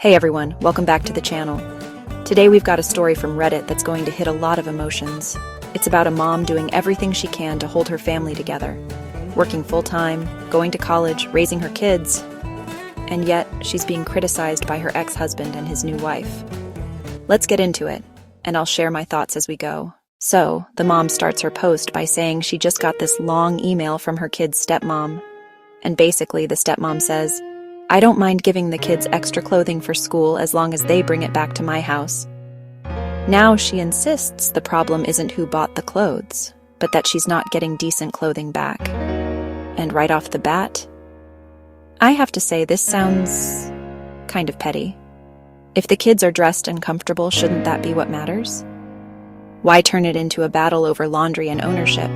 Hey everyone, welcome back to the channel. Today we've got a story from Reddit that's going to hit a lot of emotions. It's about a mom doing everything she can to hold her family together. Working full-time, going to college, raising her kids. And yet, she's being criticized by her ex-husband and his new wife. Let's get into it, and I'll share my thoughts as we go. So, the mom starts her post by saying she just got this long email from her kid's stepmom. And basically, the stepmom says, "I don't mind giving the kids extra clothing for school as long as they bring it back to my house." Now she insists the problem isn't who bought the clothes, but that she's not getting decent clothing back. And right off the bat, I have to say this sounds kind of petty. If the kids are dressed and comfortable, shouldn't that be what matters? Why turn it into a battle over laundry and ownership?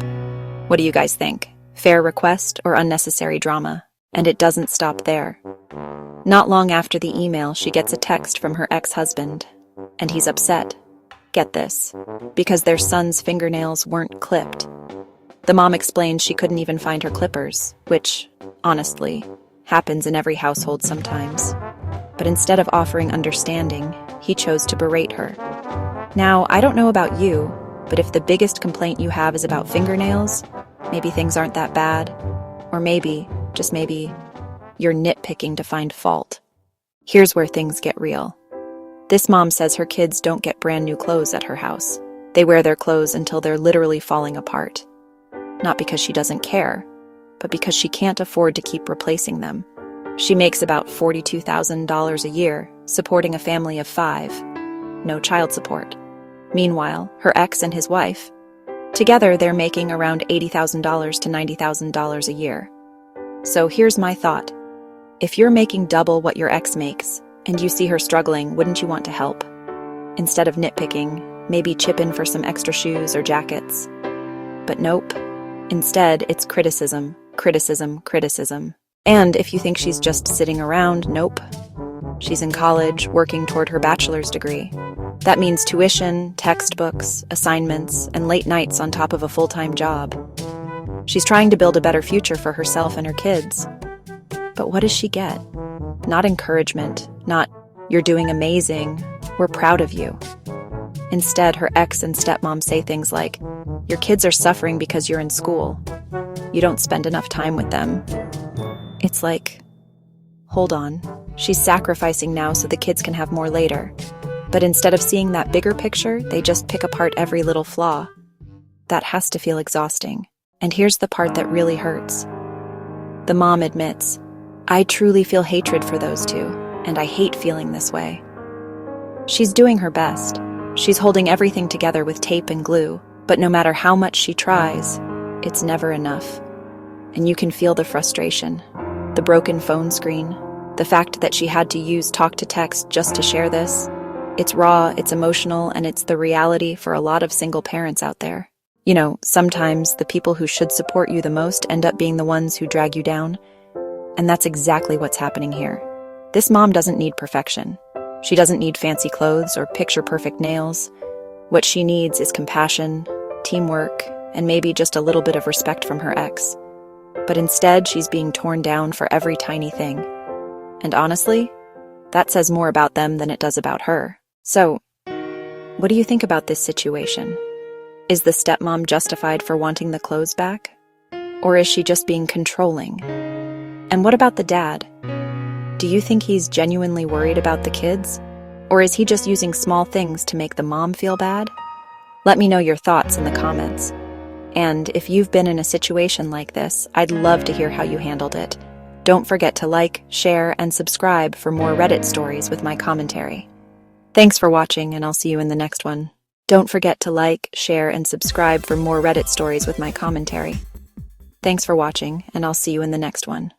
What do you guys think? Fair request or unnecessary drama? And it doesn't stop there. Not long after the email, she gets a text from her ex-husband, and he's upset. Get this, because their son's fingernails weren't clipped. The mom explained she couldn't even find her clippers, which, honestly, happens in every household sometimes. But instead of offering understanding, he chose to berate her. Now, I don't know about you, but if the biggest complaint you have is about fingernails, maybe things aren't that bad, or maybe, just maybe, you're nitpicking to find fault. Here's where things get real. This mom says her kids don't get brand new clothes at her house. They wear their clothes until they're literally falling apart. Not because she doesn't care, but because she can't afford to keep replacing them. She makes about $42,000 a year, supporting a family of 5. No child support. Meanwhile, her ex and his wife, together they're making around $80,000 to $90,000 a year. So here's my thought. If you're making double what your ex makes, and you see her struggling, wouldn't you want to help? Instead of nitpicking, maybe chip in for some extra shoes or jackets. But nope. Instead, it's criticism, criticism, criticism. And if you think she's just sitting around, nope. She's in college, working toward her bachelor's degree. That means tuition, textbooks, assignments, and late nights on top of a full-time job. She's trying to build a better future for herself and her kids. But what does she get? Not encouragement, not, "You're doing amazing, we're proud of you." Instead, her ex and stepmom say things like, "Your kids are suffering because you're in school. You don't spend enough time with them." It's like, hold on, she's sacrificing now so the kids can have more later. But instead of seeing that bigger picture, they just pick apart every little flaw. That has to feel exhausting. And here's the part that really hurts. The mom admits, "I truly feel hatred for those two, and I hate feeling this way." She's doing her best. She's holding everything together with tape and glue, but no matter how much she tries, it's never enough. And you can feel the frustration, the broken phone screen, the fact that she had to use talk-to-text just to share this. It's raw, it's emotional, and it's the reality for a lot of single parents out there. You know, sometimes the people who should support you the most end up being the ones who drag you down. And that's exactly what's happening here. This mom doesn't need perfection. She doesn't need fancy clothes or picture-perfect nails. What she needs is compassion, teamwork, and maybe just a little bit of respect from her ex. But instead, she's being torn down for every tiny thing. And honestly, that says more about them than it does about her. So, what do you think about this situation? Is the stepmom justified for wanting the clothes back? Or is she just being controlling? And what about the dad? Do you think he's genuinely worried about the kids? Or is he just using small things to make the mom feel bad? Let me know your thoughts in the comments. And if you've been in a situation like this, I'd love to hear how you handled it. Don't forget to like, share, and subscribe for more Reddit stories with my commentary. Thanks for watching, and I'll see you in the next one. Don't forget to like, share, and subscribe for more Reddit stories with my commentary. Thanks for watching, and I'll see you in the next one.